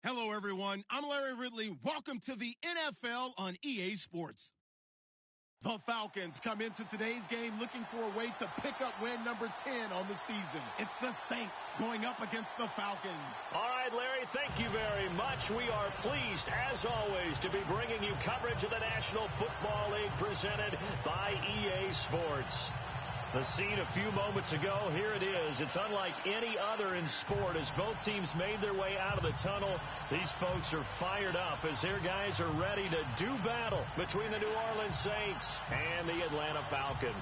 Hello, everyone. I'm Larry Ridley. Welcome to the NFL on EA Sports. The Falcons come into today's game looking for a way to pick up win number 10 on the season. It's the Saints going up against the Falcons. All right, Larry, thank you very much. We are pleased, as always, to be bringing you coverage of the National Football League presented by EA Sports. The scene a few moments ago, here it is. It's unlike any other in sport as both teams made their way out of the tunnel. These folks are fired up as their guys are ready to do battle between the New Orleans Saints and the Atlanta Falcons.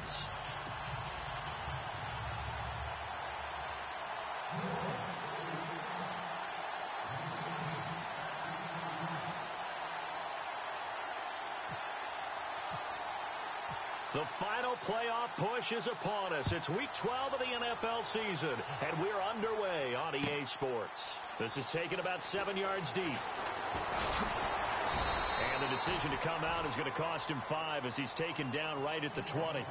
The final playoff push is upon us. It's week 12 of the NFL season, and we're underway on EA Sports. This is taken about 7 yards deep. And the decision to come out is going to cost him 5 as he's taken down right at the 20.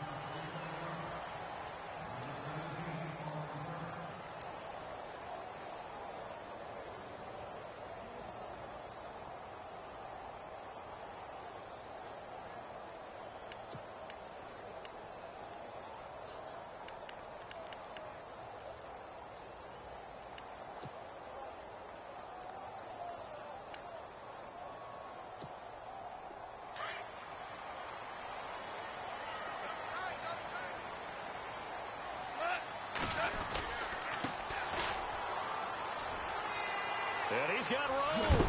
And he's got room.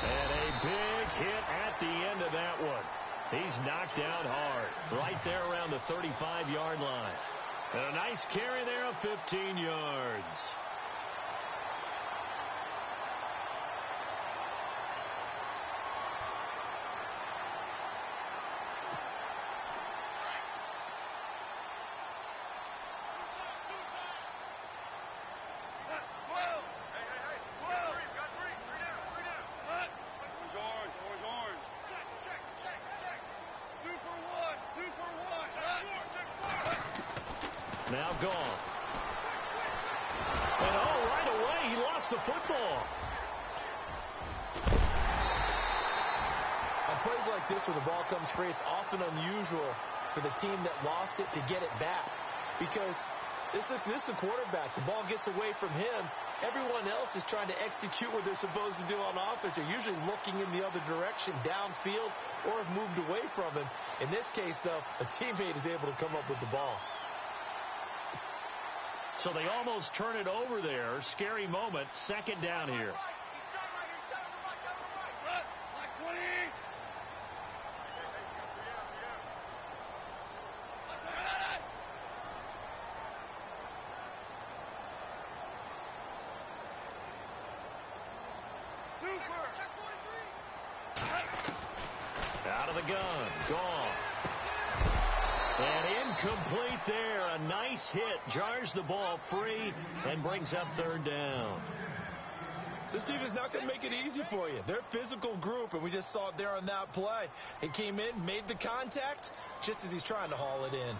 And a big hit at the end of that one. He's knocked down hard. Right there around the 35-yard line. And a nice carry there of 15 yards. Now gone. And right away, he lost the football. On plays like this where the ball comes free, it's often unusual for the team that lost it to get it back. Because this is a quarterback. The ball gets away from him. Everyone else is trying to execute what they're supposed to do on offense. They're usually looking in the other direction, downfield, or have moved away from him. In this case, though, a teammate is able to come up with the ball. So they almost turn it over there. Scary moment. Second down here. Out of the gun. Gone. And incomplete there. A nice hit. Jars the ball free and brings up third down. This team is not going to make it easy for you. They're a physical group, and we just saw it there on that play. He came in, made the contact, just as he's trying to haul it in.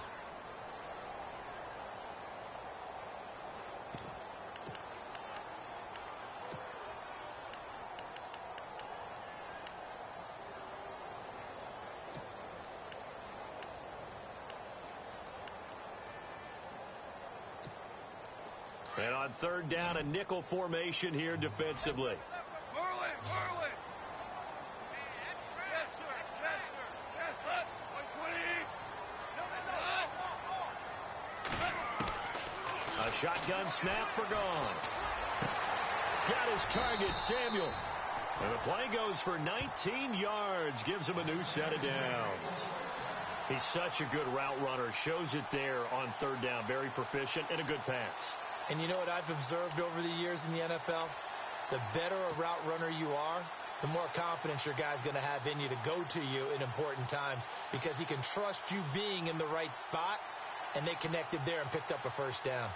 And on third down, a nickel formation here defensively. Merlin! Yes, sir. Yes, sir. 120. A shotgun snap for gone. Got his target, Samuel. And the play goes for 19 yards. Gives him a new set of downs. He's such a good route runner. Shows it there on third down. Very proficient and a good pass. And you know what I've observed over the years in the NFL? The better a route runner you are, the more confidence your guy's going to have in you to go to you in important times because he can trust you being in the right spot, and they connected there and picked up a first down.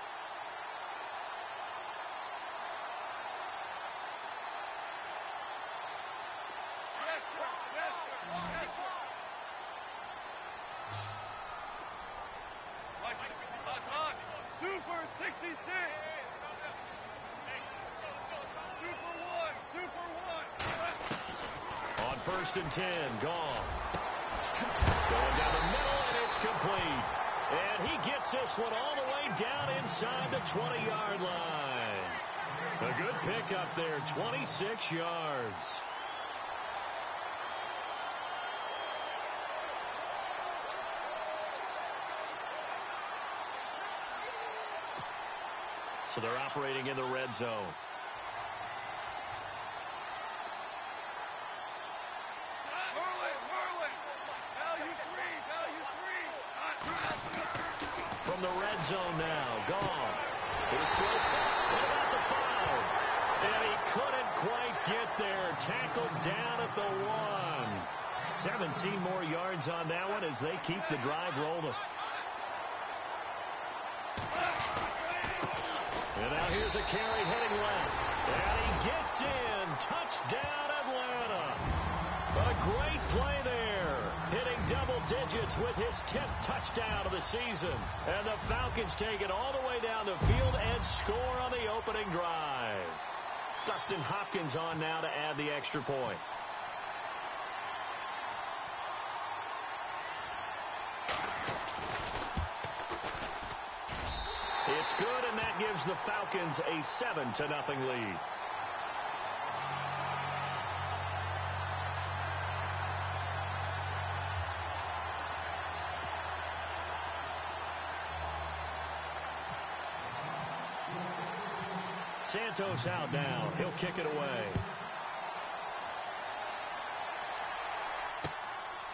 Super 66. Super 1. first and 10. Gone. Going down the middle, and it's complete. And he gets this one all the way down inside the 20-yard line. A good pickup there, 26 yards. So they're operating in the red zone. From the red zone now, gone. His throw, what about the foul? And he couldn't quite get there. Tackled down at the 1. 17 more yards on that one as they keep the drive rolling. And now here's a carry heading left. And he gets in. Touchdown, Atlanta. A great play there. Hitting double digits with his 10th touchdown of the season. And the Falcons take it all the way down the field and score on the opening drive. Dustin Hopkins on now to add the extra point. It's good, and that gives the Falcons a 7-0 lead. Santos out now. He'll kick it away.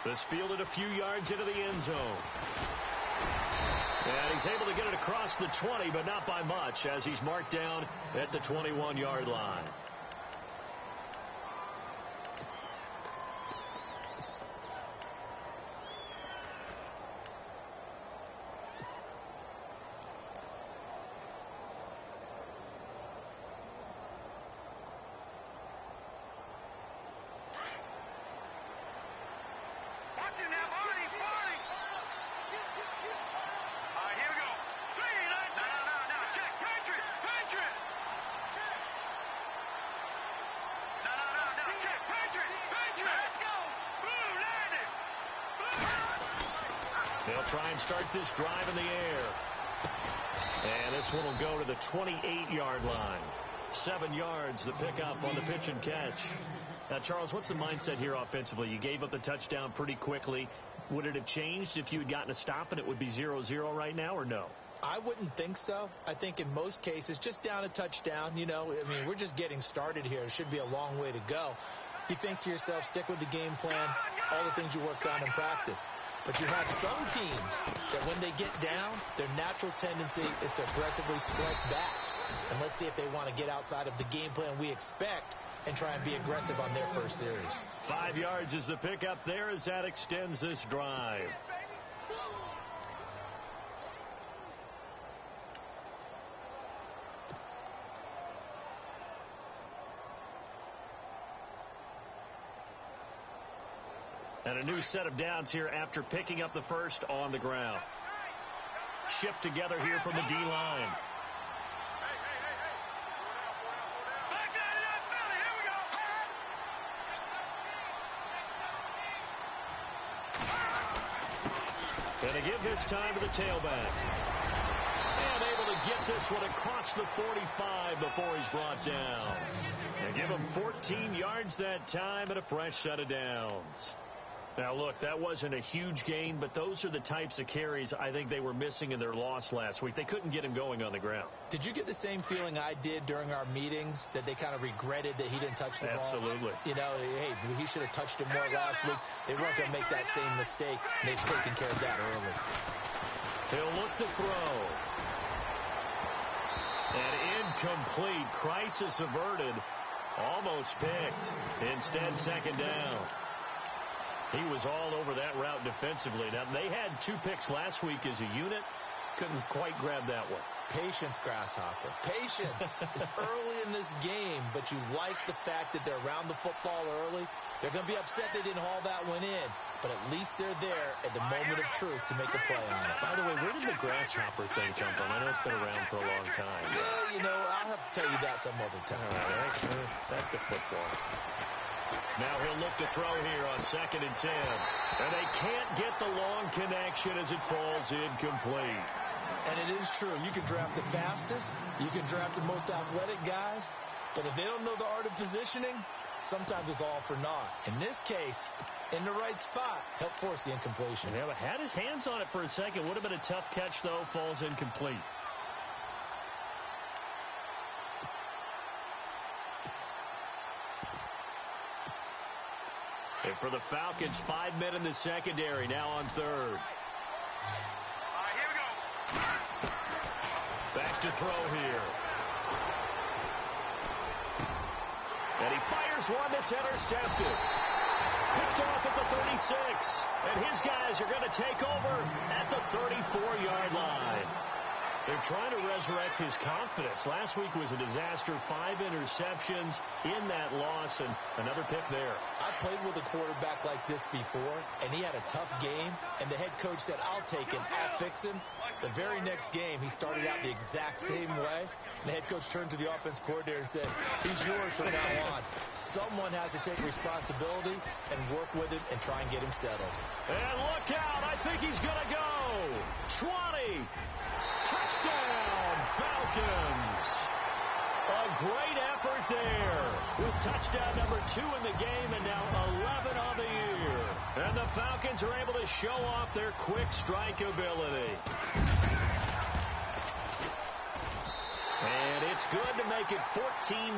This fielded a few yards into the end zone. And he's able to get it across the 20, but not by much, as he's marked down at the 21-yard line. They'll try and start this drive in the air. And this one will go to the 28-yard line. 7 yards, the pickup on the pitch and catch. Now, Charles, what's the mindset here offensively? You gave up the touchdown pretty quickly. Would it have changed if you had gotten a stop and it would be 0-0 right now, or no? I wouldn't think so. I think in most cases, just down a touchdown, you know, I mean, we're just getting started here. It should be a long way to go. You think to yourself, stick with the game plan, all the things you worked on in practice. But you have some teams that when they get down, their natural tendency is to aggressively strike back. And let's see if they want to get outside of the game plan we expect and try and be aggressive on their first series. 5 yards is the pickup there as that extends this drive. And a new set of downs here after picking up the first on the ground. Shift together here from the D-line. And they give this time to the tailback. And able to get this one across the 45 before he's brought down. They give him 14 yards that time and a fresh set of downs. Now, look, that wasn't a huge gain, but those are the types of carries I think they were missing in their loss last week. They couldn't get him going on the ground. Did you get the same feeling I did during our meetings, that they kind of regretted that he didn't touch the ball? Absolutely. You know, hey, he should have touched it more last week. They weren't going to make that same mistake, and they've taken care of that early. He'll look to throw. And incomplete. Crisis averted. Almost picked. Instead, second down. He was all over that route defensively. Now, they had 2 picks last week as a unit. Couldn't quite grab that one. Patience, Grasshopper. Patience. It's early in this game, but you like the fact that they're around the football early. They're going to be upset they didn't haul that one in, but at least they're there at the moment of truth to make a play on it. By the way, where did the Grasshopper thing come from? I know it's been around for a long time. Well, you know, I'll have have to tell you that some other time. All right, back to football. Now he'll look to throw here on 2nd and 10. And they can't get the long connection as it falls incomplete. And it is true. You can draft the fastest. You can draft the most athletic guys. But if they don't know the art of positioning, sometimes it's all for naught. In this case, in the right spot, helped force the incompletion. Yeah, but had his hands on it for a second. Would have been a tough catch, though. Falls incomplete. And for the Falcons, 5 men in the secondary, now on 3rd. Here we go. Back to throw here. And he fires one that's intercepted. Picked off at the 36. And his guys are going to take over at the 34-yard line. They're trying to resurrect his confidence. Last week was a disaster. 5 interceptions in that loss, and another pick there. I played with a quarterback like this before, and he had a tough game, and the head coach said, I'll take him, I'll fix him. The very next game, he started out the exact same way. And the head coach turned to the offense coordinator and said, he's yours from now on. Someone has to take responsibility and work with him and try and get him settled. And look out. I think he's going to go. 20. Touchdown, Falcons. A great effort there with touchdown number 2 in the game and now 11 on the year. And the Falcons are able to show off their quick strike ability. And it's good to make it 14-0.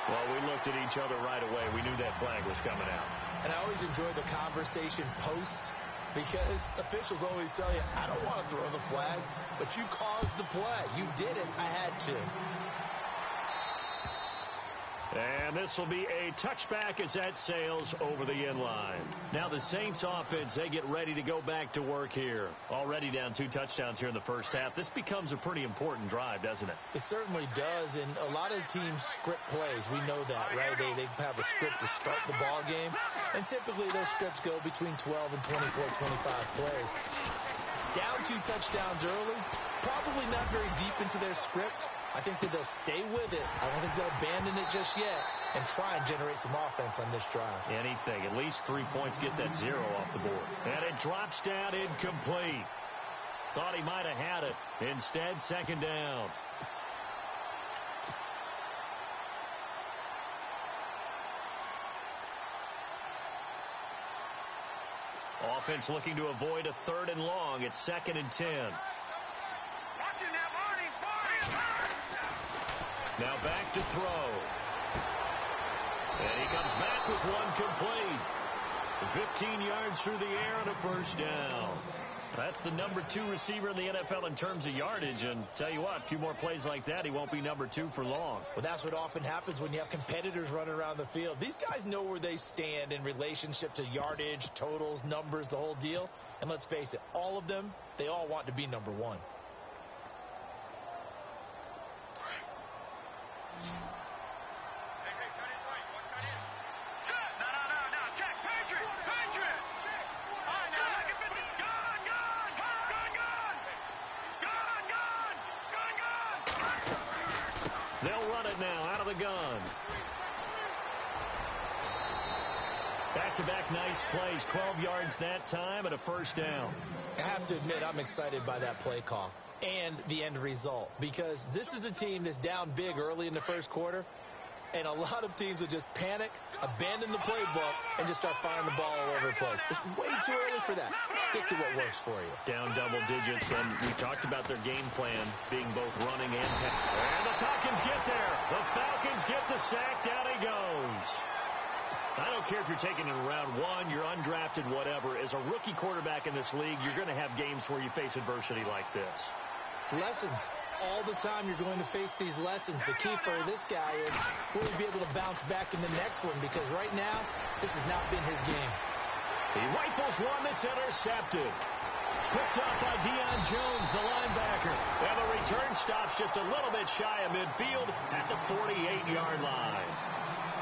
Well, we looked at each other right away. We knew that flag was coming out. And I always enjoy the conversation post, because officials always tell you, I don't want to throw the flag, but you caused the play. You did it. I had to. And this will be a touchback as that sails over the end line. Now the Saints offense, they get ready to go back to work here. Already down 2 touchdowns here in the first half. This becomes a pretty important drive, doesn't it? It certainly does, and a lot of teams script plays. We know that, right? They have a script to start the ball game, and typically those scripts go between 12 and 24, 25 plays. Down 2 touchdowns early, probably not very deep into their script. I think that they'll stay with it. I don't think they'll abandon it just yet and try and generate some offense on this drive. Anything. At least 3 points, get that 0 off the board. And it drops down incomplete. Thought he might have had it. Instead, 2nd down. Offense looking to avoid a 3rd and long. It's 2nd and 10. Now back to throw. And he comes back with one complete. 15 yards through the air and a first down. That's the number 2 receiver in the NFL in terms of yardage. And tell you what, a few more plays like that, he won't be number 2 for long. Well, that's what often happens when you have competitors running around the field. These guys know where they stand in relationship to yardage, totals, numbers, the whole deal. And let's face it, all of them, they all want to be number 1. They'll run it now out of the gun. Back-to-back nice plays. 12 yards that time and a first down. I have to admit, I'm excited by that play call and the end result, because this is a team that's down big early in the first quarter, and a lot of teams will just panic, abandon the playbook, and just start firing the ball all over the place. It's way too early for that. Stick to what works for you. Down double digits, and we talked about their game plan being both running and passing. And the Falcons get there. The Falcons get the sack. Down he goes. I don't care if you're taking it in round 1, you're undrafted, whatever. As a rookie quarterback in this league, you're going to have games where you face adversity like this. Lessons. All the time you're going to face these lessons. The key for this guy is will he be able to bounce back in the next one, because right now, this has not been his game. He rifles one that's intercepted. Picked off by Deion Jones, the linebacker. And the return stops just a little bit shy of midfield at the 48-yard line.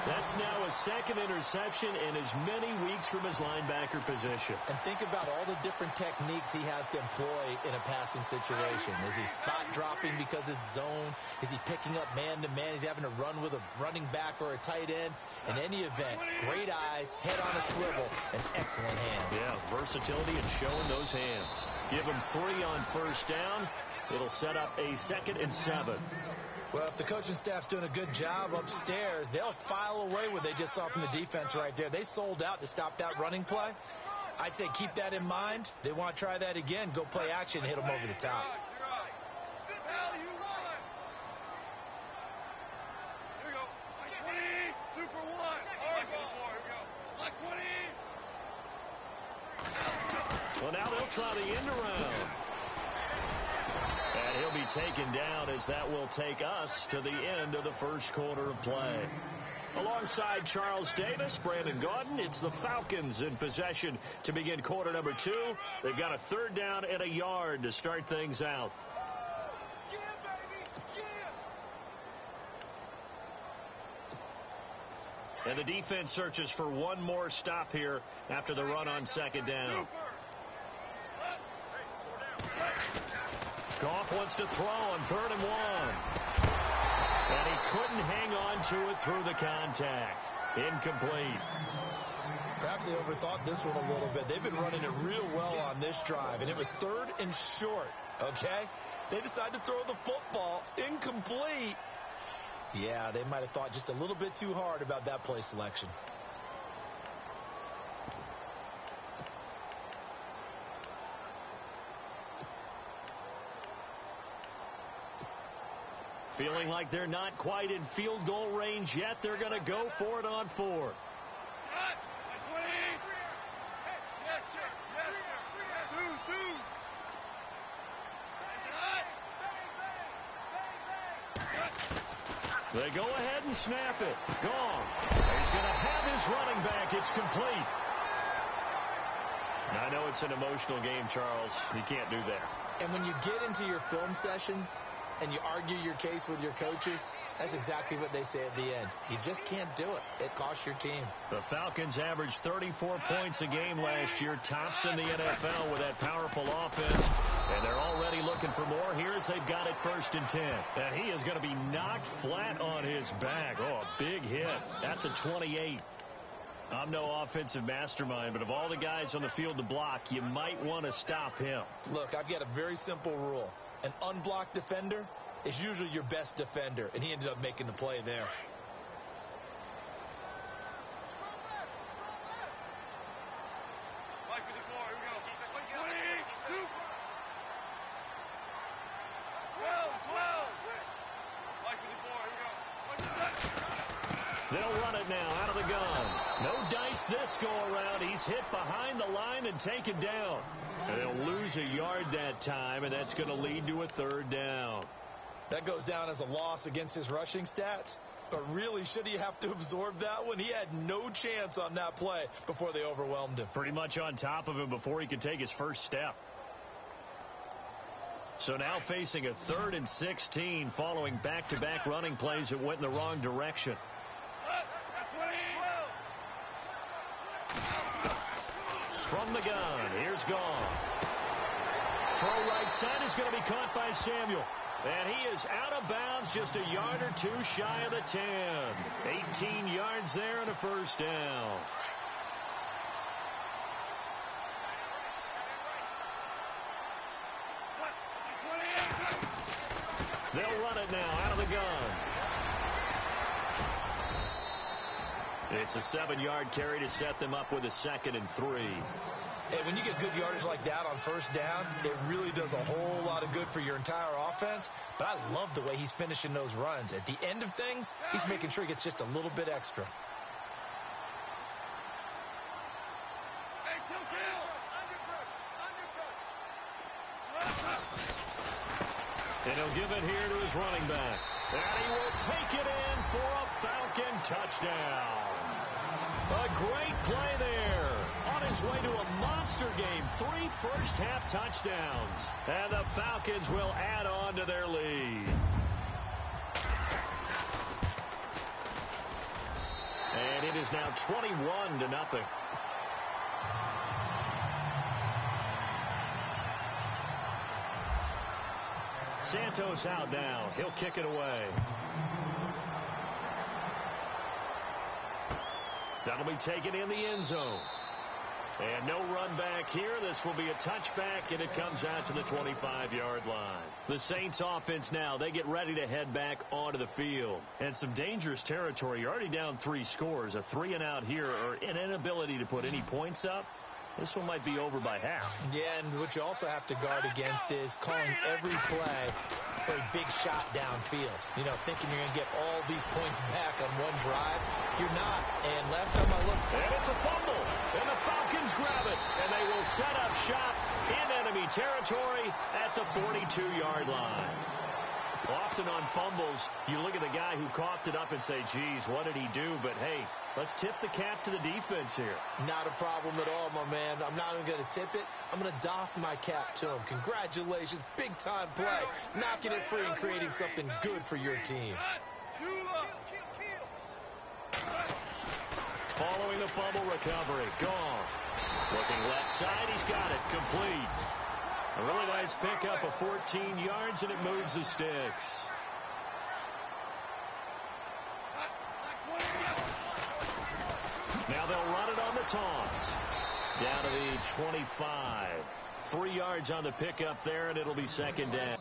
That's now his second interception in as many weeks from his linebacker position. And think about all the different techniques he has to employ in a passing situation. Is he spot dropping because it's zone? Is he picking up man-to-man? Is he having to run with a running back or a tight end? In any event, great eyes, head on a swivel, and excellent hands. Yeah, versatility and showing those hands. Give him 3 on first down. It'll set up a 2nd and 7. Well, if the coaching staff's doing a good job upstairs, they'll file away what they just saw from the defense right there. They sold out to stop that running play. I'd say keep that in mind. They want to try that again. Go play action, hit them over the top. Well, now they'll try the end around. And he'll be taken down as that will take us to the end of the first quarter of play. Alongside Charles Davis, Brandon Gaudin, it's the Falcons in possession to begin quarter number 2. They've got a 3rd down and a yard to start things out. And the defense searches for one more stop here after the run on 2nd down. Goff wants to throw on 3rd and 1. And he couldn't hang on to it through the contact. Incomplete. Perhaps they overthought this one a little bit. They've been running it real well on this drive, and it was 3rd and short, okay? They decided to throw the football. Incomplete. Yeah, they might have thought just a little bit too hard about that play selection. Feeling like they're not quite in field goal range yet. They're going to go for it on 4th. They go ahead and snap it. Gone. He's going to have his running back. It's complete. I know it's an emotional game, Charles. You can't do that. And when you get into your film sessions and you argue your case with your coaches, that's exactly what they say at the end. You just can't do it. It costs your team. The Falcons averaged 34 points a game last year, tops in the NFL with that powerful offense. And they're already looking for more here as they've got it 1st and 10. And he is going to be knocked flat on his back. Oh, a big hit at the 28. I'm no offensive mastermind, but of all the guys on the field to block, you might want to stop him. Look, I've got a very simple rule. An unblocked defender is usually your best defender, and he ended up making the play there. They'll run it now out of the gun. No dice this go around. He's hit behind the line and taken down. And they'll lose a yard that time, and that's going to lead to a 3rd down. That goes down as a loss against his rushing stats. But really, should he have to absorb that one? He had no chance on that play before they overwhelmed him. Pretty much on top of him before he could take his first step. So now facing a 3rd and 16 following back-to-back running plays that went in the wrong direction. From the gun, here's Gone. Throw right side is going to be caught by Samuel. And he is out of bounds just a yard or 2 shy of the 10. 18 yards there and a 1st down. They'll run it now out of the gun. It's a 7-yard carry to set them up with a 2nd and 3. Hey, when you get good yardage like that on 1st down, it really does a whole lot of good for your entire offense. But I love the way he's finishing those runs. At the end of things, he's making sure he gets just a little bit extra. And he'll give it here to his running back. And he will take it in for a Falcon touchdown. A great play there. On his way to a monster game. 3 first-half touchdowns. And the Falcons will add on to their lead. now 21-0. Santos out now. He'll kick it away. That'll be taken in the end zone. And no run back here. This will be a touchback, and it comes out to the 25-yard line. The Saints offense now, they get ready to head back onto the field. And some dangerous territory. You're already down 3 scores. A 3-and-out here, or an inability to put any points up. This one might be over by half. Yeah, and what you also have to guard against is calling every play for a big shot downfield. You know, thinking you're going to get all these points back on one drive. You're not. And last time I looked... And it's a fumble. And the Falcons grab it. And they will set up shop in enemy territory at the 42-yard line. Often on fumbles, you look at the guy who coughed it up and say, geez, what did he do? But, hey, let's tip the cap to the defense here. Not a problem at all, my man. I'm not even going to tip it. I'm going to doff my cap to him. Congratulations. Big-time play. Knocking it free and creating something good for your team. Following the fumble recovery. Goff. Looking left side. He's got it. Complete. A really nice pickup of 14 yards, and it moves the sticks. Now they'll run it on the toss. Down to the 25. 3 yards on the pickup there, and it'll be second down.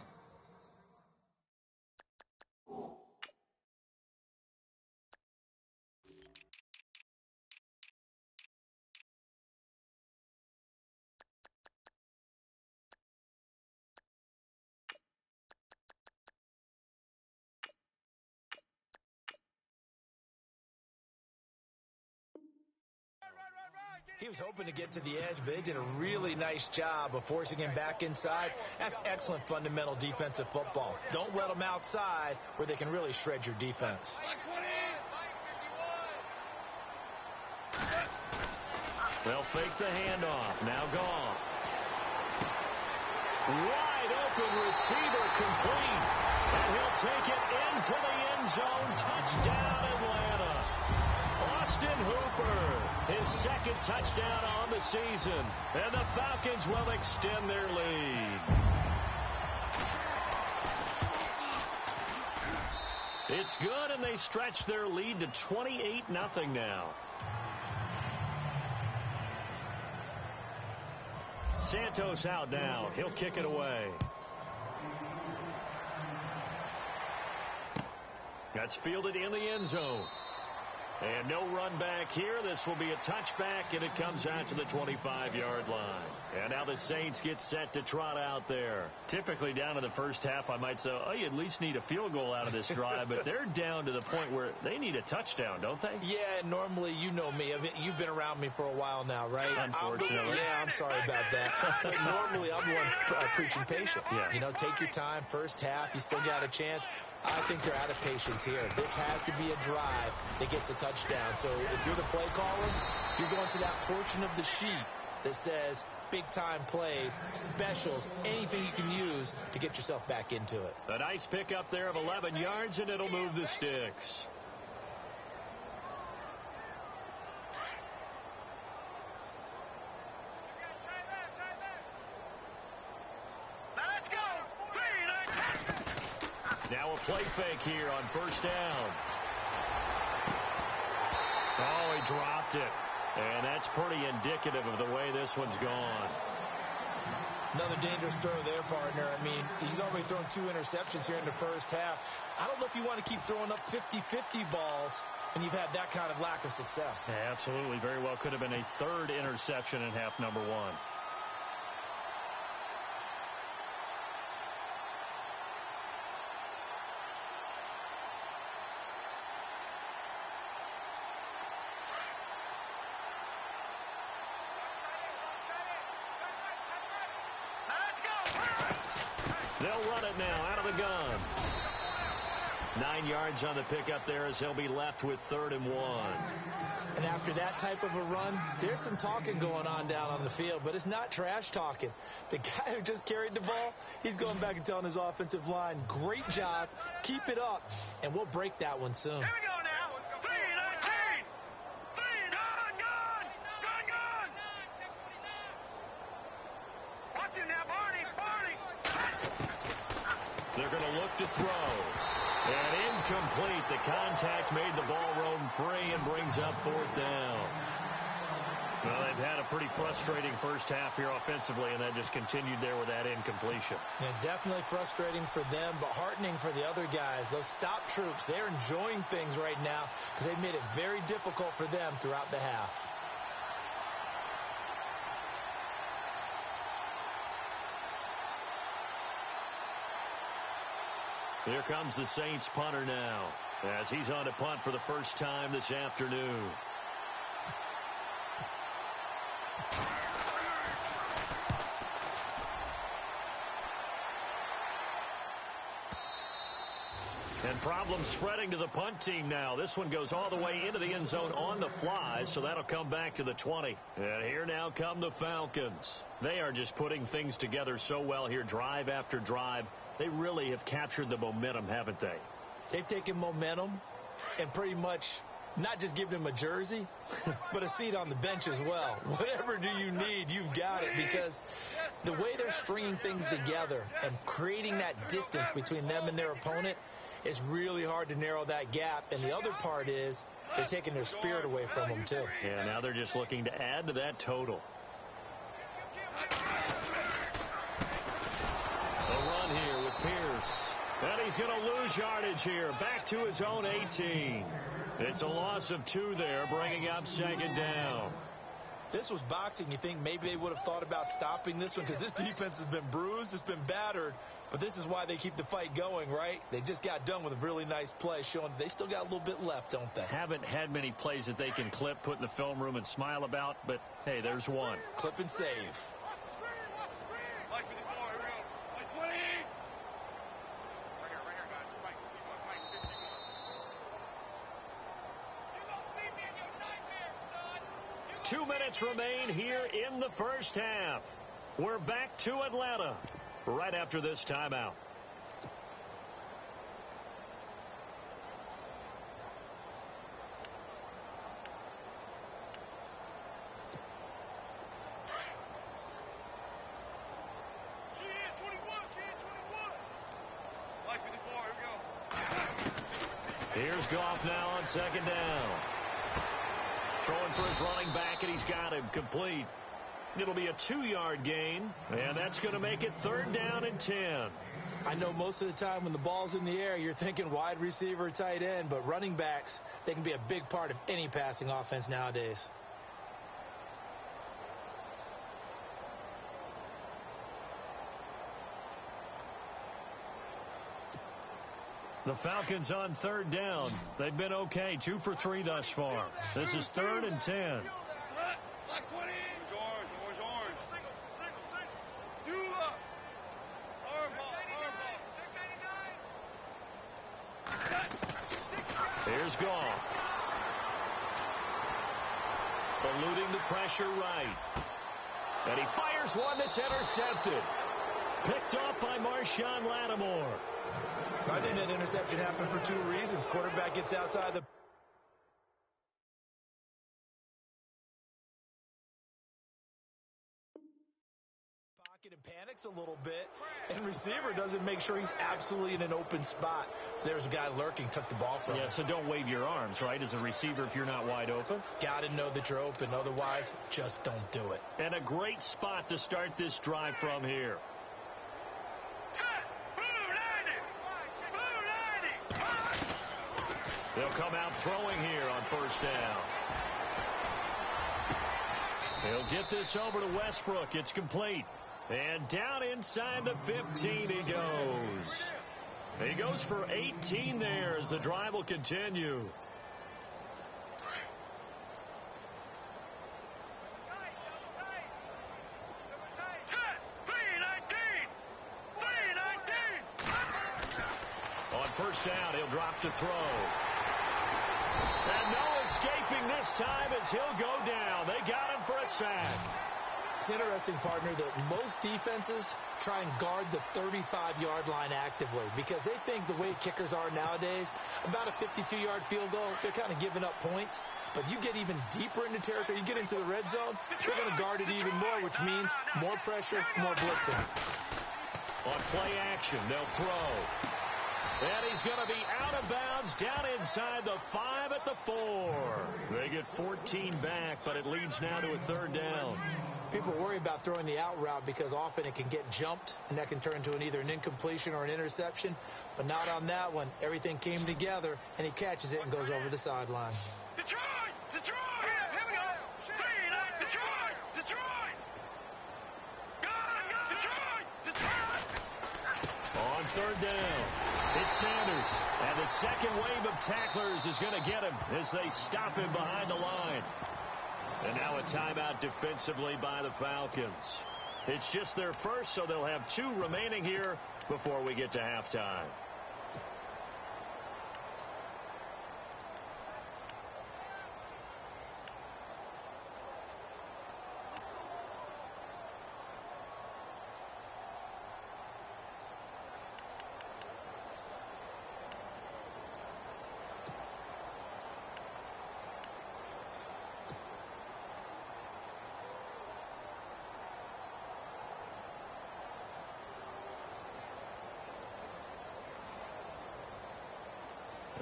He was hoping to get to the edge, but they did a really nice job of forcing him back inside. That's excellent fundamental defensive football. Don't let them outside where they can really shred your defense. They'll fake the handoff. Now Goff. Wide open receiver complete. And he'll take it into the end zone. Touchdown, Atlanta. Austin Hooper, his second touchdown on the season. And the Falcons will extend their lead. It's good, and they stretch their lead to 28-0 now. Santos out now. He'll kick it away. That's fielded in the end zone. And no run back here. This will be a touchback, and it comes out to the 25-yard line. And now the Saints get set to trot out there. Typically down in the first half, I might say, oh, you at least need a field goal out of this drive. But they're down to the point where they need a touchdown, don't they? Yeah, normally, you know me. You've been around me for a while now, right? Unfortunately. I'm sorry about that. But normally, I'm the one preaching patience. Yeah. You know, take your time. First half, you still got a chance. I think they're out of patience here. This has to be a drive that gets a touchdown. So if you're the play caller, you're going to that portion of the sheet that says big-time plays, specials, anything you can use to get yourself back into it. A nice pickup there of 11 yards, and it'll move the sticks. Now a play fake here on first down. Oh, he dropped it. And that's pretty indicative of the way this one's gone. Another dangerous throw there, partner. I mean, he's already thrown 2 interceptions here in the first half. I don't know if you want to keep throwing up 50-50 balls when you've had that kind of lack of success. Yeah, absolutely. Very well could have been a 3rd interception in half number 1. They'll run it now out of the gun. 9 yards on the pickup there as he'll be left with 3rd and 1. And after that type of a run, there's some talking going on down on the field, but it's not trash talking. The guy who just carried the ball, he's going back and telling his offensive line, great job, keep it up, and we'll break that one soon. Here we go now. 3-19. Incomplete. The contact made the ball roam free and brings up fourth down. Well, they've had a pretty frustrating first half here offensively, and that just continued there with that incompletion. Yeah, definitely frustrating for them, but heartening for the other guys. Those stop troops, they're enjoying things right now because they've made it very difficult for them throughout the half. Here comes the Saints punter now as he's on to punt for the first time this afternoon. And problems spreading to the punt team now. This one goes all the way into the end zone on the fly, so that'll come back to the 20. And here now come the Falcons. They are just putting things together so well here, drive after drive. They really have captured the momentum, haven't they? They've taken momentum and pretty much not just given him a jersey, but a seat on the bench as well. Whatever do you need, you've got it, because the way they're stringing things together and creating that distance between them and their opponent, it's really hard to narrow that gap. And the other part is they're taking their spirit away from them, too. Yeah, now they're just looking to add to that total. The run here with Pierce. And he's going to lose yardage here. Back to his own 18. It's a loss of 2 there, bringing up second down. This was boxing. You think maybe they would have thought about stopping this one because this defense has been bruised, it's been battered, but this is why they keep the fight going, right? They just got done with a really nice play, showing they still got a little bit left, don't they? Haven't had many plays that they can clip, put in the film room, and smile about, but, hey, there's one. Clip and save. Two minutes remain here in the first half. We're back to Atlanta right after this timeout. Here's Goff now on second down. Throwing for his running back, and he's got him complete. It'll be a 2-yard gain, and that's going to make it third down and 10. I know most of the time when the ball's in the air, you're thinking wide receiver, tight end, but running backs, they can be a big part of any passing offense nowadays. The Falcons on third down. They've been okay, 2 for 3 thus far. This is third and 10. Here's Goff. Eluding the pressure right. And he fires one that's intercepted. Picked off by Marshawn Lattimore. I think that interception happened for 2 reasons. Quarterback gets outside the pocket and panics a little bit, and receiver doesn't make sure he's absolutely in an open spot. So there's a guy lurking, took the ball from him. Yeah, so don't wave your arms, right, as a receiver if you're not wide open. Got to know that you're open. Otherwise, just don't do it. And a great spot to start this drive from here. They'll come out throwing here on first down. He'll get this over to Westbrook. It's complete. And down inside the 15 he goes. He goes for 18 there as the drive will continue. On first down, he'll drop to throw. And no escaping this time as he'll go down. They got him for a sack. It's interesting, partner, that most defenses try and guard the 35-yard line actively because they think the way kickers are nowadays, about a 52-yard field goal, they're kind of giving up points. But you get even deeper into territory, you get into the red zone, they're going to guard it even more, which means more pressure, more blitzing. On play action, they'll throw. And he's going to be out of bounds down inside the 5 at the 4. They get 14 back, but it leads now to a 3rd down. People worry about throwing the out route because often it can get jumped, and that can turn into either an incompletion or an interception. But not on that one. Everything came together, and he catches it and goes over the sideline. Detroit! Detroit! Here we go! Detroit! Detroit! Detroit! Detroit! On 3rd down, it's Sanders. And the second wave of tacklers is going to get him as they stop him behind the line. And now a timeout defensively by the Falcons. It's just their first, so they'll have 2 remaining here before we get to halftime.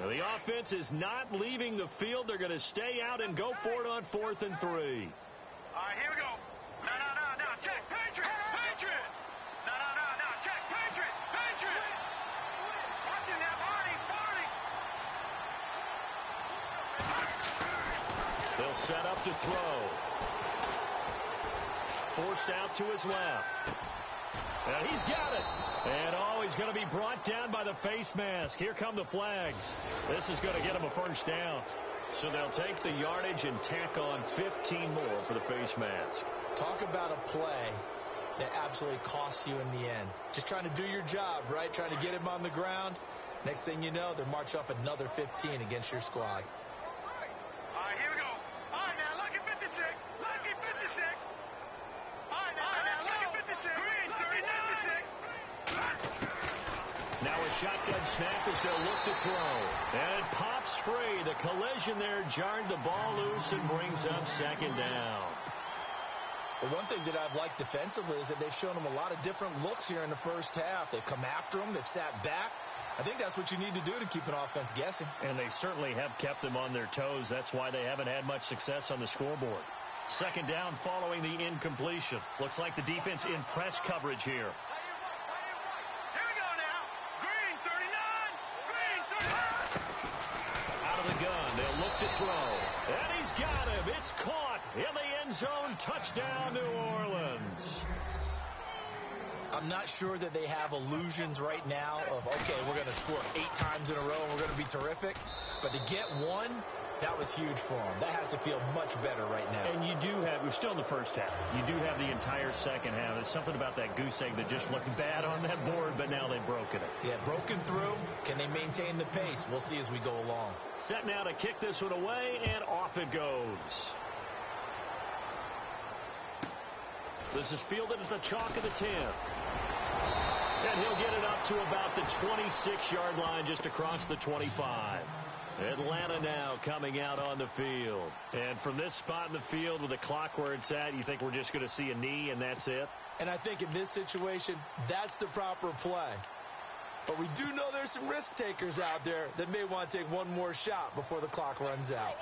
The offense is not leaving the field. They're going to stay out and go for it on 4th and 3. All right, here we go. No. Check. Patriot. Patriot. No. Check. Patriot. Patriot. Watching that. Barney. They'll set up to throw. Forced out to his left. And he's got it. And he's going to be brought down by the face mask. Here come the flags. This is going to get him a 1st down. So they'll take the yardage and tack on 15 more for the face mask. Talk about a play that absolutely costs you in the end. Just trying to do your job, right? Trying to get him on the ground. Next thing you know, they're march off another 15 against your squad. All right, here we go. All right, now, lucky 56. Lucky 56. All right, now, lucky 56. Green, 36. Now a shotgun snap as they'll look to throw. And it pops free. The collision there jarred the ball loose and brings up 2nd down. Well, one thing that I've liked defensively is that they've shown them a lot of different looks here in the first half. They've come after them. They've sat back. I think that's what you need to do to keep an offense guessing. And they certainly have kept them on their toes. That's why they haven't had much success on the scoreboard. 2nd down following the incompletion. Looks like the defense in press coverage here. They'll look to throw. And he's got him. It's caught in the end zone. Touchdown, New Orleans. I'm not sure that they have illusions right now of, okay, we're going to score 8 times in a row and we're going to be terrific. But to get one, that was huge for them. That has to feel much better right now. And you do have, we're still in the first half. You do have the entire second half. There's something about that goose egg that just looked bad on that board, but now they've broken it. Yeah, broken through. Can they maintain the pace? We'll see as we go along. Set now to kick this one away, and off it goes. This is fielded at the chalk of the 10. And he'll get it up to about the 26-yard line, just across the 25. Atlanta now coming out on the field. And from this spot in the field with the clock where it's at, you think we're just going to see a knee and that's it? And I think in this situation, that's the proper play. But we do know there's some risk takers out there that may want to take one more shot before the clock runs out.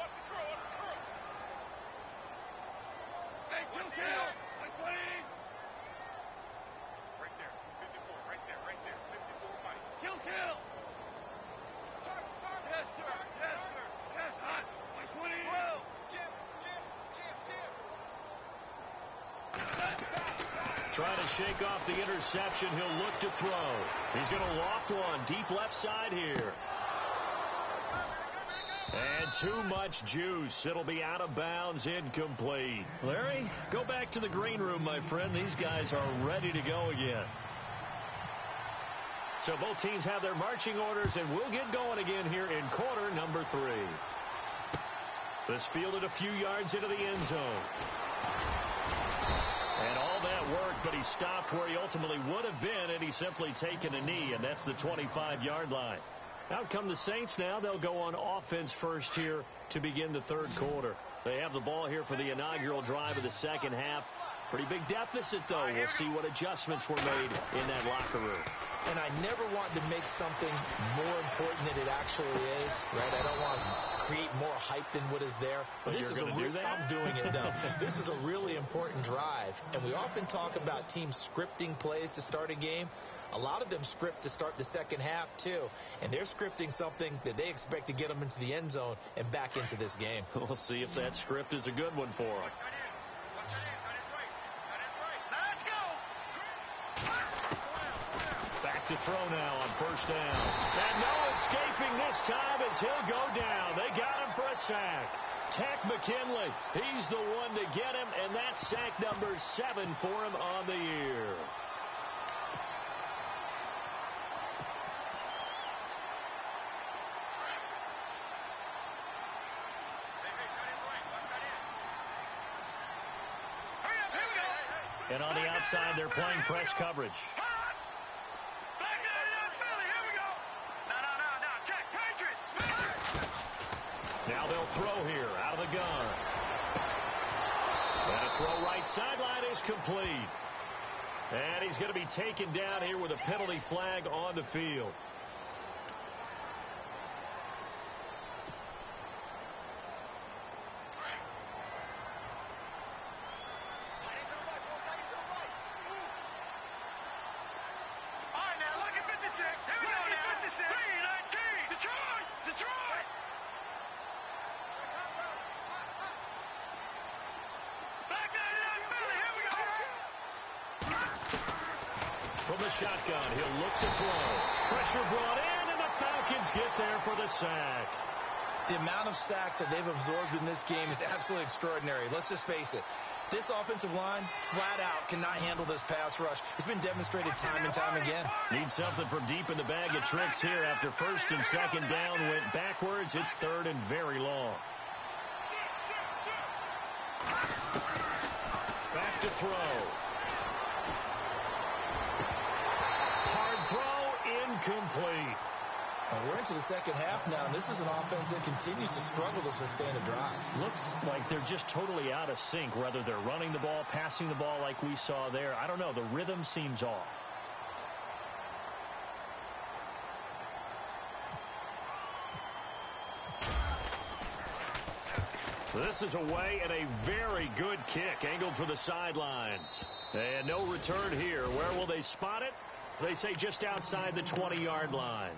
Trying to shake off the interception. He'll look to throw. He's going to loft one deep left side here. And too much juice. It'll be out of bounds, incomplete. Larry, go back to the green room, my friend. These guys are ready to go again. So both teams have their marching orders, and we'll get going again here in quarter number 3. This fielded a few yards into the end zone. And all that worked, but he stopped where he ultimately would have been, and he's simply taken a knee, and that's the 25-yard line. Out come the Saints now. They'll go on offense first here to begin the third quarter. They have the ball here for the inaugural drive of the second half. Pretty big deficit, though. We'll see what adjustments were made in that locker room. And I never want to make something more important than it actually is, right? I don't want to create more hype than what is there. But this you're is going to do that? I'm doing it, though. This is a really important drive. And we often talk about teams scripting plays to start a game. A lot of them script to start the second half, too. And they're scripting something that they expect to get them into the end zone and back into this game. We'll see if that script is a good one for them. Back to throw now on first down. And no escaping this time as he'll go down. They got him for a sack. Tech McKinley, he's the one to get him, and that's sack number 7 for him on the year. And on the outside, they're playing press coverage. Now they'll throw here out of the gun. And a throw right sideline is complete. And he's going to be taken down here with a penalty flag on the field. From the shotgun, he'll look to throw. Pressure brought in, and the Falcons get there for the sack. The amount of sacks that they've absorbed in this game is absolutely extraordinary. Let's just face it. This offensive line, flat out, cannot handle this pass rush. It's been demonstrated time and time again. Need something from deep in the bag of tricks here. After first and second down went backwards, it's third and very long. Back to throw. Hard throw, incomplete. Well, we're into the second half now, and this is an offense that continues to struggle to sustain a drive. Looks like they're just totally out of sync, whether they're running the ball, passing the ball like we saw there. I don't know. The rhythm seems off. This is away and a very good kick angled for the sidelines. And no return here. Where will they spot it? They say just outside the 20-yard line.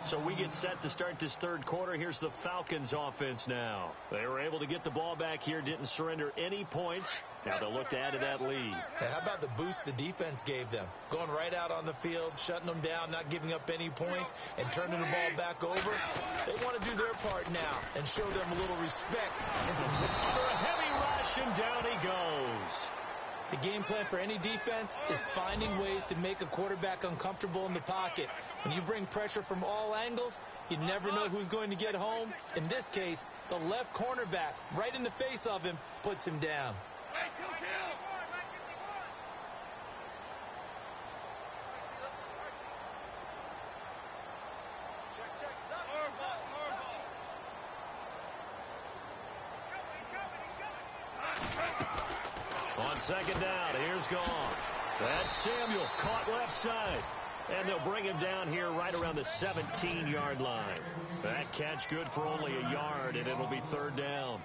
So we get set to start this third quarter. Here's the Falcons offense now. They were able to get the ball back here, didn't surrender any points. Now they'll look to add to that lead. Hey, how about the boost the defense gave them? Going right out on the field, shutting them down, not giving up any points, and turning the ball back over. They want to do their part now and show them a little respect. Under a heavy rush, and down he goes. The game plan for any defense is finding ways to make a quarterback uncomfortable in the pocket. When you bring pressure from all angles, you never know who's going to get home. In this case, the left cornerback, right in the face of him, puts him down. On second down, here's gone. That's Samuel, caught left side. And they'll bring him down here right around the 17-yard line. That catch good for only a yard, and it'll be third down.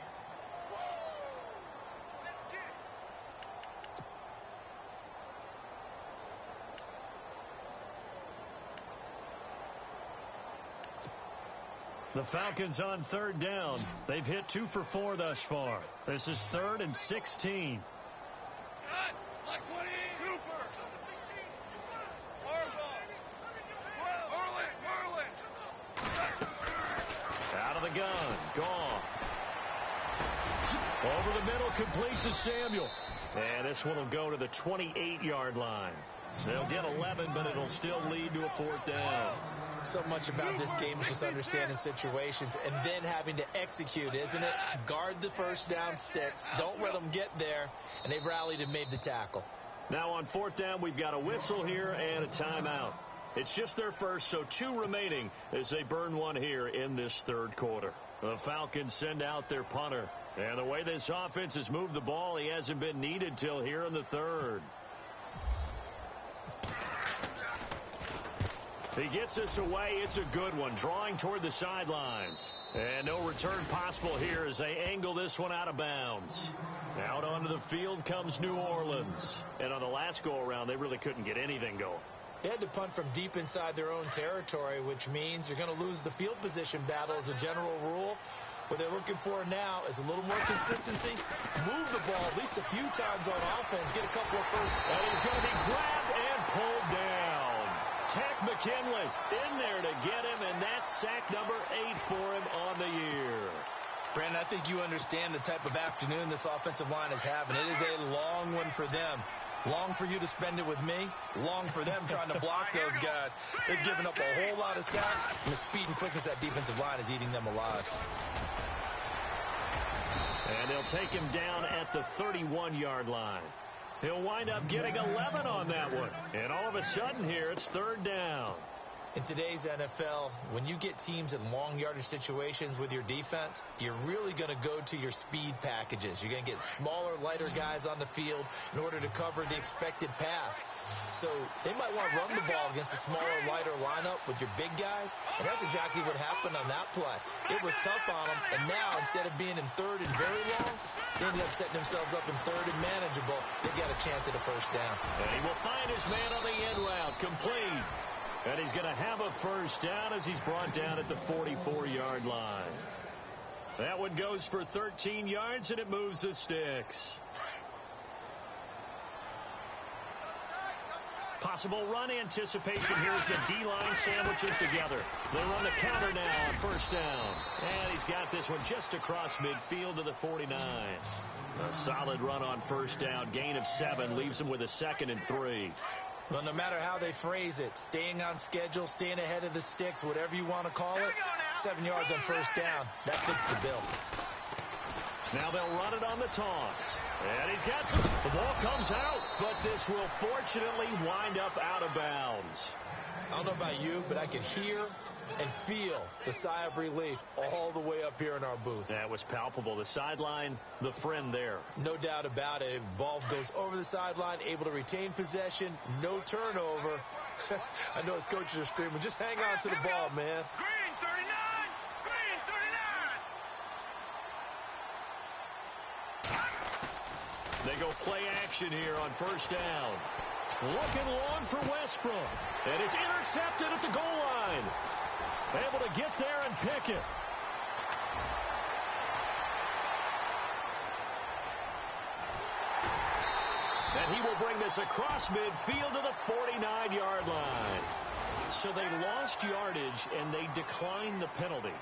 The Falcons on third down. They've hit 2 for 4 thus far. This is 3rd and 16. Out of the gun. Gone. Over the middle, complete to Samuel. And this one will go to the 28-yard line. They'll get 11, but it'll still lead to a fourth down. So much about this game is just understanding situations and then having to execute, isn't it? Guard the first down sticks. Don't let them get there. And they've rallied and made the tackle. Now on fourth down, we've got a whistle here and a timeout. It's just their first, so 2 remaining as they burn one here in this third quarter. The Falcons send out their punter. And the way this offense has moved the ball, he hasn't been needed till here in the third. He gets this away. It's a good one, drawing toward the sidelines. And no return possible here as they angle this one out of bounds. Out onto the field comes New Orleans. And on the last go-around, they really couldn't get anything going. They had to punt from deep inside their own territory, which means you're going to lose the field position battle as a general rule. What they're looking for now is a little more consistency. Move the ball at least a few times on offense. Get a couple of first. And he's going to be grabbed and pulled down. Tech McKinley in there to get him, and that's sack number 8 for him on the year. Brandon, I think you understand the type of afternoon this offensive line is having. It is a long one for them. Long for you to spend it with me. Long for them trying to block those guys. They've given up a whole lot of sacks, and the speed and quickness of that defensive line is eating them alive. And they'll take him down at the 31-yard line. He'll wind up getting 11 on that one. And all of a sudden here, it's third down. In today's NFL, when you get teams in long yardage situations with your defense, you're really going to go to your speed packages. You're going to get smaller, lighter guys on the field in order to cover the expected pass. So they might want to run the ball against a smaller, lighter lineup with your big guys, and that's exactly what happened on that play. It was tough on them, and now instead of being in third and very long, they ended up setting themselves up in third and manageable. They got a chance at a first down. And he will find his man on the end route, complete. And he's going to have a first down as he's brought down at the 44-yard line. That one goes for 13 yards, and it moves the sticks. Possible run anticipation here as the D-line sandwiches together. They run the counter now on first down. And he's got this one just across midfield to the 49. A solid run on first down. Gain of 7 leaves him with a 2nd and 3. Well, no matter how they phrase it, staying on schedule, staying ahead of the sticks, whatever you want to call it, 7 yards on first down, that fits the bill. Now they'll run it on the toss. And he's got some. The ball comes out, but this will fortunately wind up out of bounds. I don't know about you, but I can hear and feel the sigh of relief all the way up here in our booth. That was palpable. The sideline, the friend there. No doubt about it. Ball goes over the sideline, able to retain possession, no turnover. I know his coaches are screaming, just hang on to the ball, man. Green 39! Green 39! They go play action here on first down. Looking long for Westbrook. And it's intercepted at the goal line. Able to get there and pick it. And he will bring this across midfield to the 49-yard line. So they lost yardage, and they declined the penalty.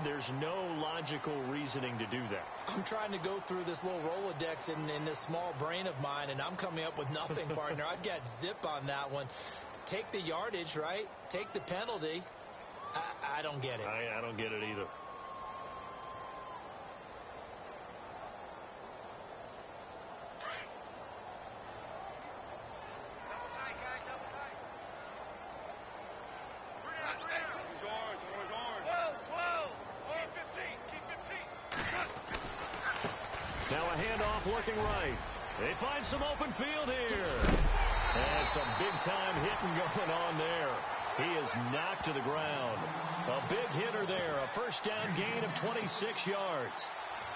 There's no logical reasoning to do that. I'm trying to go through this little Rolodex in this small brain of mine, and I'm coming up with nothing, partner. I've got zip on that one. Take the yardage, right? Take the penalty. I don't get it. I don't get it either. Now a handoff looking right. They find some open field here. And some big-time hitting going on there. He is knocked to the ground. A big hitter there. A first down gain of 26 yards.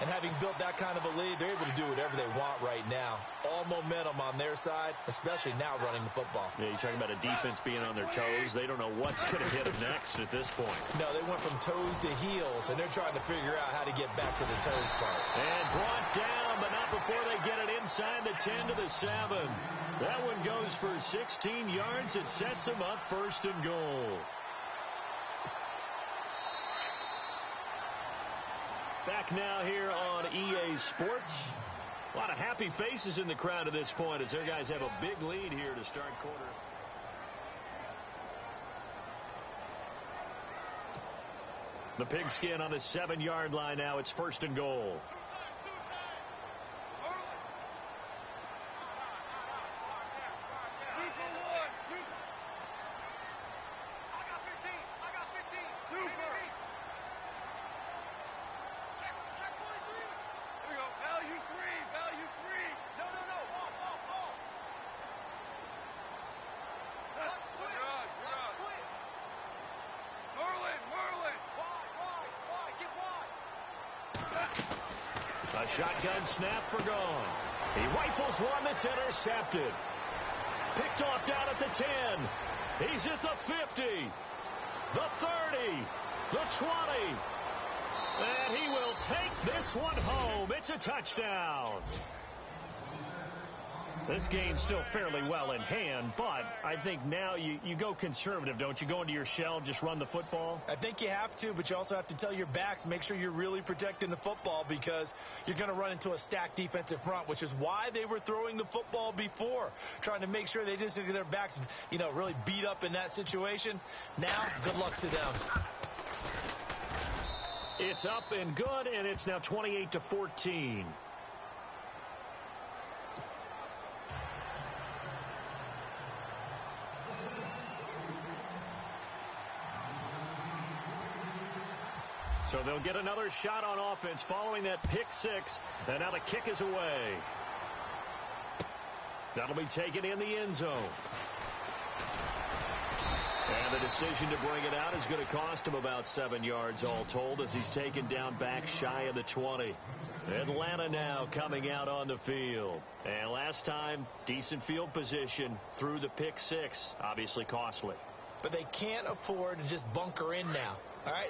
And having built that kind of a lead, they're able to do whatever they want right now. All momentum on their side, especially now running the football. Yeah, you're talking about a defense being on their toes. They don't know what's going to hit them next at this point. No, they went from toes to heels, and they're trying to figure out how to get back to the toes part. And brought down, but not before they get it inside the 10 to the 7. That one goes for 16 yards. It sets them up first and goal. Back now here on EA Sports. A lot of happy faces in the crowd at this point as their guys have a big lead here to start quarter. The pigskin on the 7-yard line now. It's first and goal. A shotgun snap for gone. He rifles one that's intercepted. Picked off down at the 10. He's at the 50. The 30. The 20. And he will take this one home. It's a touchdown. This game's still fairly well in hand, but I think now you go conservative, don't you? Go into your shell, just run the football? I think you have to, but you also have to tell your backs, make sure you're really protecting the football because you're going to run into a stacked defensive front, which is why they were throwing the football before, trying to make sure they just get their backs, really beat up in that situation. Now, good luck to them. It's up and good, and it's now 28-14. So they'll get another shot on offense following that pick six. And now the kick is away. That'll be taken in the end zone. And the decision to bring it out is going to cost him about 7 yards all told as he's taken down back shy of the 20. Atlanta now coming out on the field. And last time, decent field position through the pick six. Obviously costly. But they can't afford to just bunker in now. All right,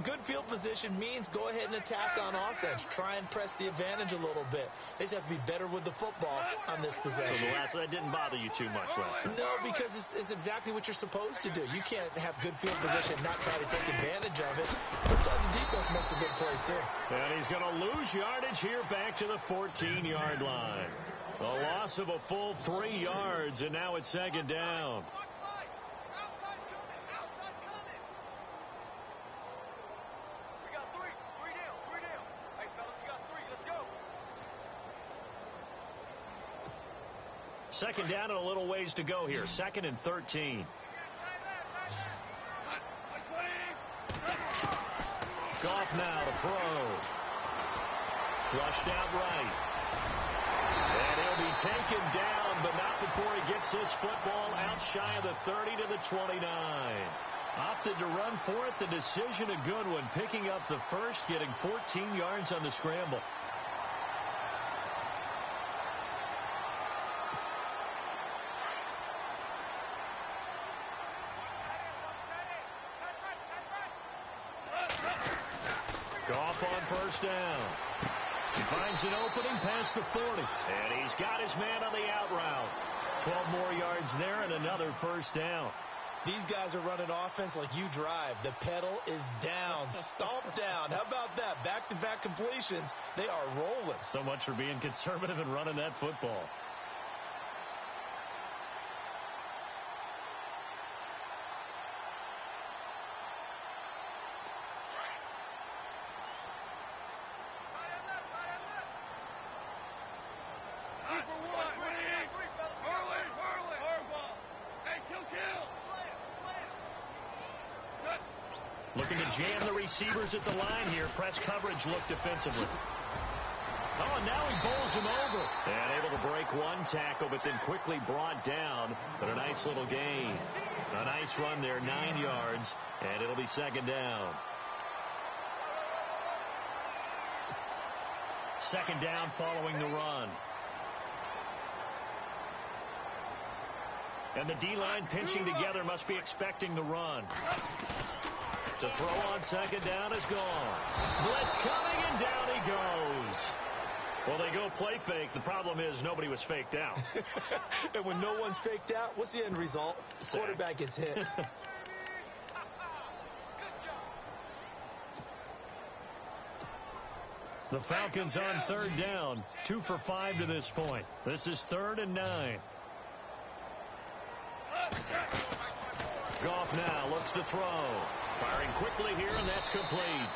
good field position means go ahead and attack on offense. Try and press the advantage a little bit. They just have to be better with the football on this possession. So that didn't bother you too much, Lester? No, because it's exactly what you're supposed to do. You can't have good field position and not try to take advantage of it. Sometimes the defense makes a good play, too. And he's going to lose yardage here back to the 14-yard line. A loss of a full 3 yards, and now it's second down. Second down and a little ways to go here. 2nd and 13. Goff now to throw. Flushed out right. And he'll be taken down, but not before he gets this football out shy of the 30 to the 29. Opted to run for it. The decision a good one. Picking up the first, getting 14 yards on the scramble. Goff on first down. He finds an opening past the 40. And he's got his man on the out route. 12 more yards there and another first down. These guys are running offense like you drive. The pedal is down. Stomp down. How about that? Back-to-back completions. They are rolling. So much for being conservative and running that football. Looking to jam the receivers at the line here. Press coverage look defensively. Oh, and now he bowls him over. And able to break one tackle, but then quickly brought down. But a nice little gain. A nice run there, 9 yards. And it'll be second down. Second down following the run. And the D-line pinching together must be expecting the run. To throw on second down is gone. Blitz coming, and down he goes. Well, they go play fake. The problem is nobody was faked out. And when no one's faked out, what's the end result? The quarterback gets hit. The Falcons on third down. 2 for 5 to this point. This is 3rd and 9. Goff now looks to throw. Firing quickly here, and that's complete.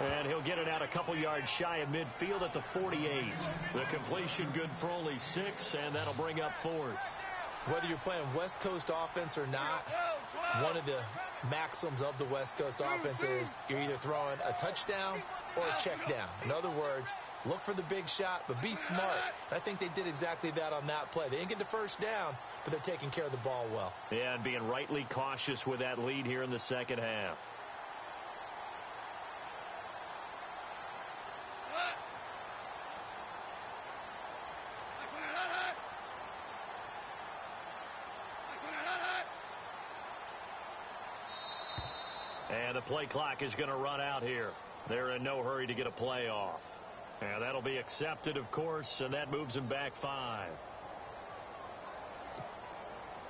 And he'll get it out a couple yards shy of midfield at the 48. The completion good for only 6, and that'll bring up 4th. Whether you're playing West Coast offense or not, one of the maxims of the West Coast offense is you're either throwing a touchdown or a check down. In other words, look for the big shot, but be smart. I think they did exactly that on that play. They didn't get the first down, but they're taking care of the ball well. Yeah, and being rightly cautious with that lead here in the second half. And the play clock is going to run out here. They're in no hurry to get a play off. And that'll be accepted, of course, and that moves them back 5.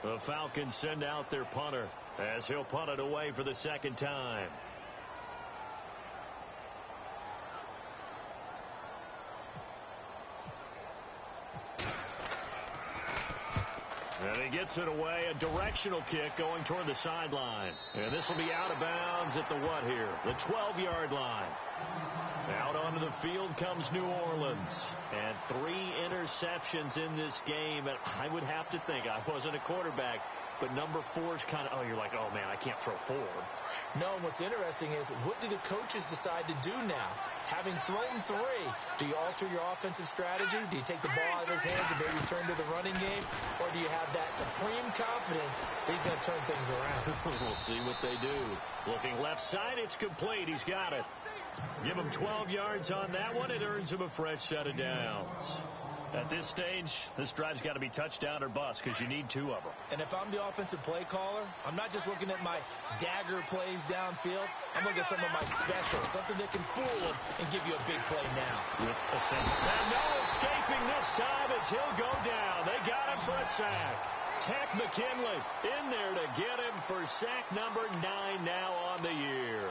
The Falcons send out their punter as he'll punt it away for the second time. And he gets it away, a directional kick going toward the sideline. And this will be out of bounds at the what here? The 12-yard line. Out onto the field comes New Orleans. And 3 interceptions in this game. And I would have to think, I wasn't a quarterback, but number 4 is kind of, you're like, oh, man, I can't throw 4. No, and what's interesting is, what do the coaches decide to do now? Having thrown 3, do you alter your offensive strategy? Do you take the ball out of his hands and maybe turn to the running game? Or do you have that supreme confidence that he's going to turn things around? We'll see what they do. Looking left side, it's complete. He's got it. Give him 12 yards on that one. It earns him a fresh set of downs. At this stage, this drive's got to be touchdown or bust because you need 2 of them. And if I'm the offensive play caller, I'm not just looking at my dagger plays downfield. I'm looking at some of my specials, something that can fool them and give you a big play now. With a and no escaping this time as he'll go down. They got him for a sack. Tech McKinley in there to get him for sack number 9 now on the year.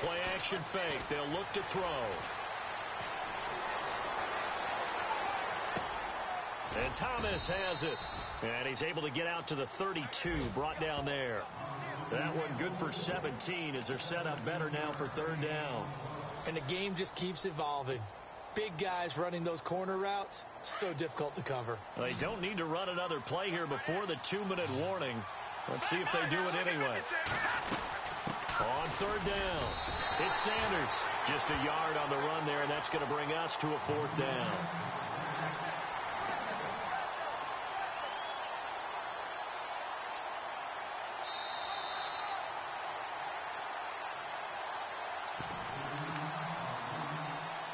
Play-action fake. They'll look to throw. And Thomas has it. And he's able to get out to the 32. Brought down there. That one good for 17 as they're set up better now for 3rd down. And the game just keeps evolving. Big guys running those corner routes, so difficult to cover. They don't need to run another play here before the 2-minute warning. Let's see if they do it anyway. On 3rd down, it's Sanders. Just a yard on the run there, and that's going to bring us to a 4th down.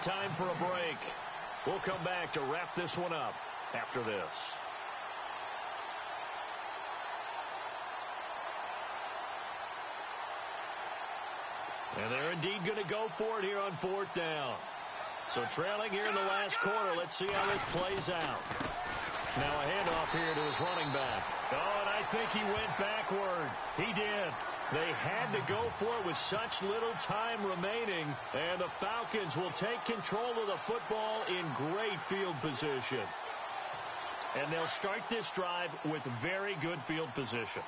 Time for a break. We'll come back to wrap this one up after this. And they're indeed going to go for it here on 4th down. So trailing here in the last quarter. Let's see how this plays out. Now a handoff here to his running back. Oh, and I think he went backward. He did. They had to go for it with such little time remaining. And the Falcons will take control of the football in great field position. And they'll start this drive with very good field position.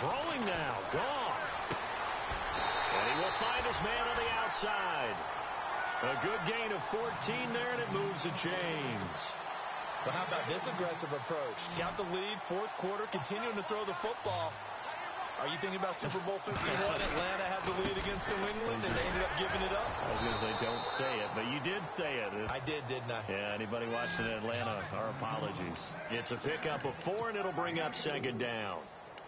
Throwing now, gone. And he will find his man on the outside. A good gain of 14 there, and it moves the chains. Well, how about this aggressive approach? Got the lead, 4th quarter, continuing to throw the football. Are you thinking about Super Bowl 51? Atlanta had the lead against New England, and they ended up giving it up? I was going to say, don't say it, but you did say it. I did, didn't I? Yeah, anybody watching Atlanta, our apologies. It's a pickup of 4, and it'll bring up 2nd down.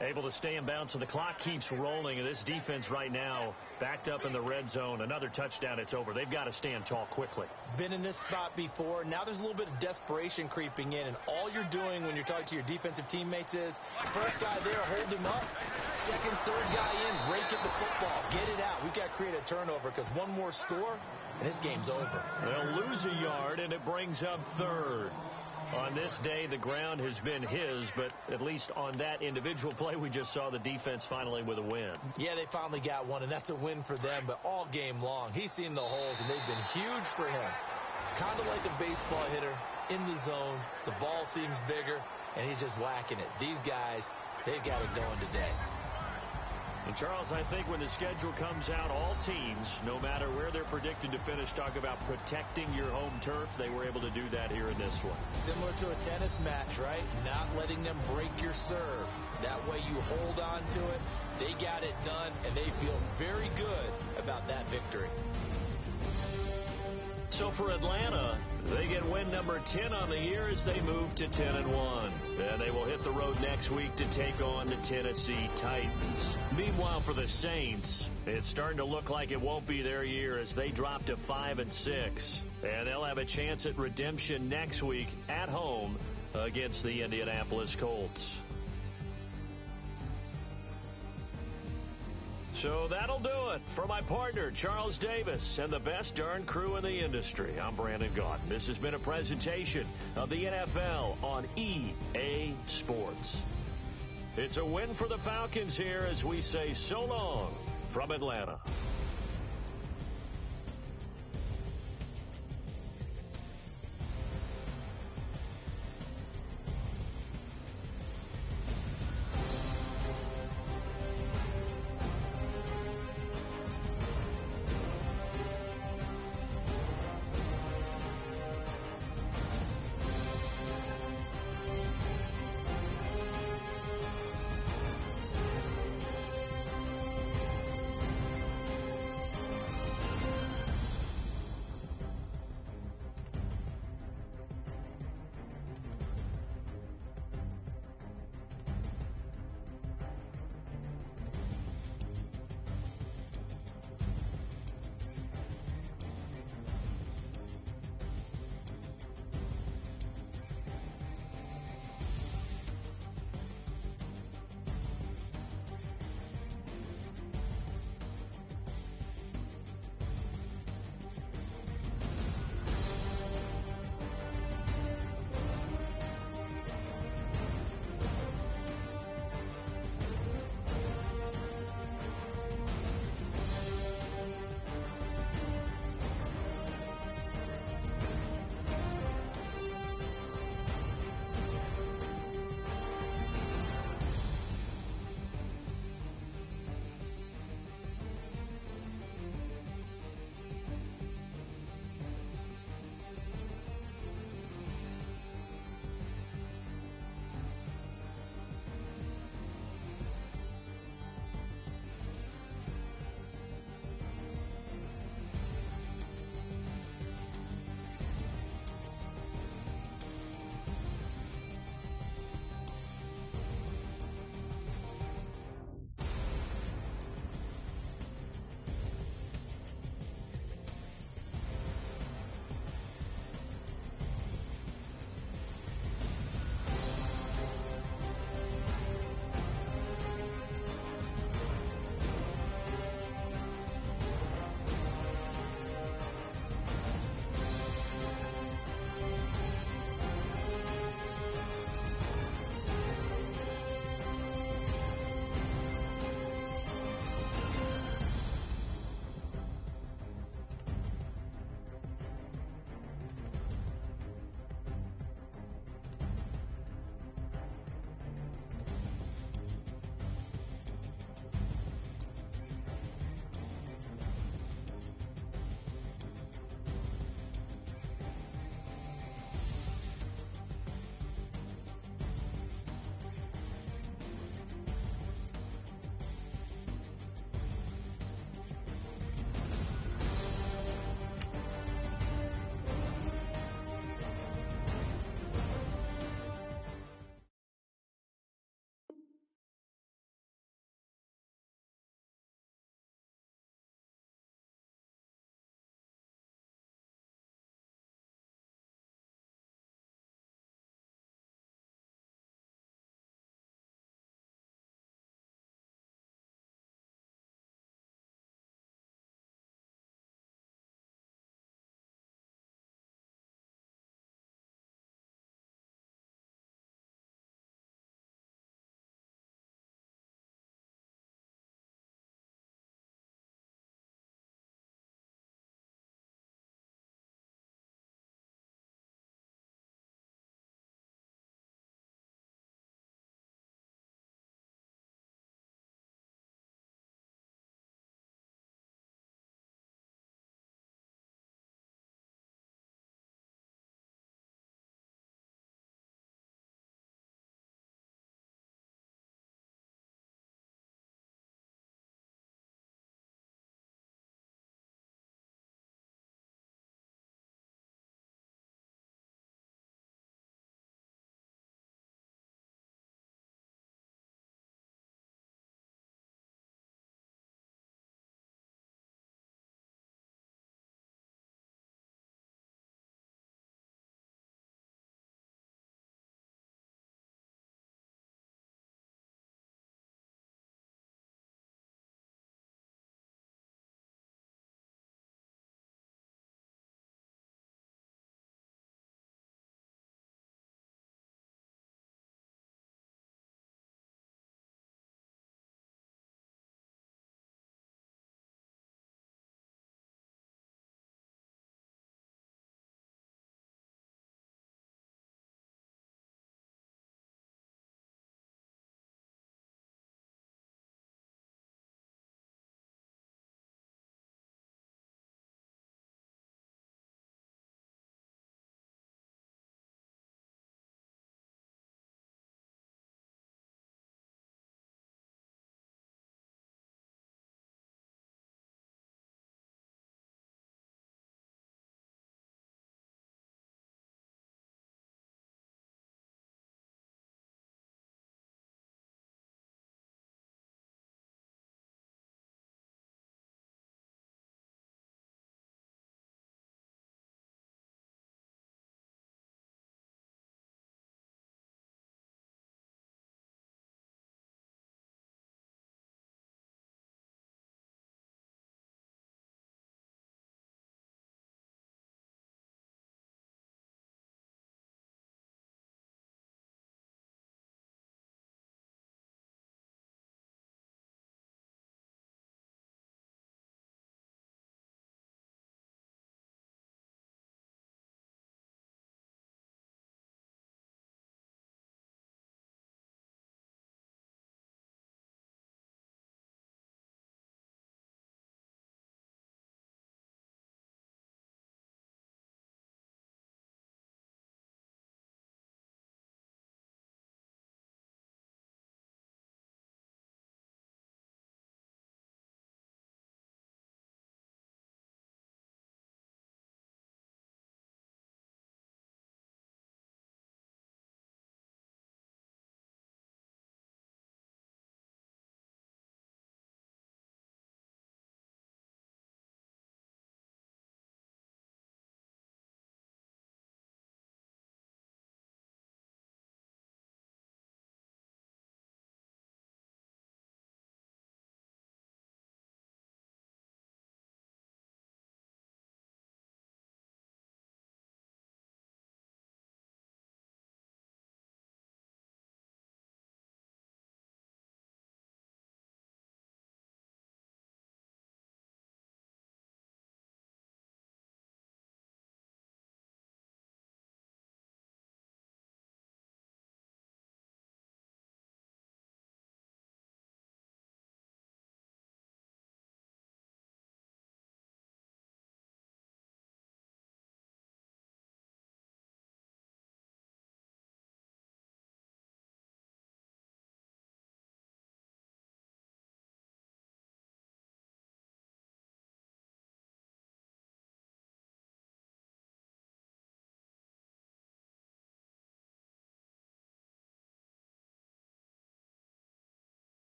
Able to stay in bounds, so the clock keeps rolling. And this defense right now backed up in the red zone. Another touchdown, it's over. They've got to stand tall quickly. Been in this spot before. Now there's a little bit of desperation creeping in. And all you're doing when you're talking to your defensive teammates is, first guy there, hold him up. Second, third guy in, rake at the football. Get it out. We've got to create a turnover because one more score, and this game's over. They'll lose a yard, and it brings up 3rd. On this day, the ground has been his, but at least on that individual play, we just saw the defense finally with a win. Yeah, they finally got one, and that's a win for them, but all game long, he's seen the holes, and they've been huge for him. Kind of like a baseball hitter in the zone. The ball seems bigger, and he's just whacking it. These guys, they've got it going today. And Charles, I think when the schedule comes out, all teams, no matter where they're predicted to finish, talk about protecting your home turf. They were able to do that here in this one. Similar to a tennis match, right? Not letting them break your serve. That way you hold on to it. They got it done, and they feel very good about that victory. So for Atlanta, they get win number 10 on the year as they move to 10-1. And they will hit the road next week to take on the Tennessee Titans. Meanwhile, for the Saints, it's starting to look like it won't be their year as they drop to 5-6. And they'll have a chance at redemption next week at home against the Indianapolis Colts. So that'll do it. For my partner, Charles Davis, and the best darn crew in the industry, I'm Brandon Gaudin. This has been a presentation of the NFL on EA Sports. It's a win for the Falcons here as we say so long from Atlanta.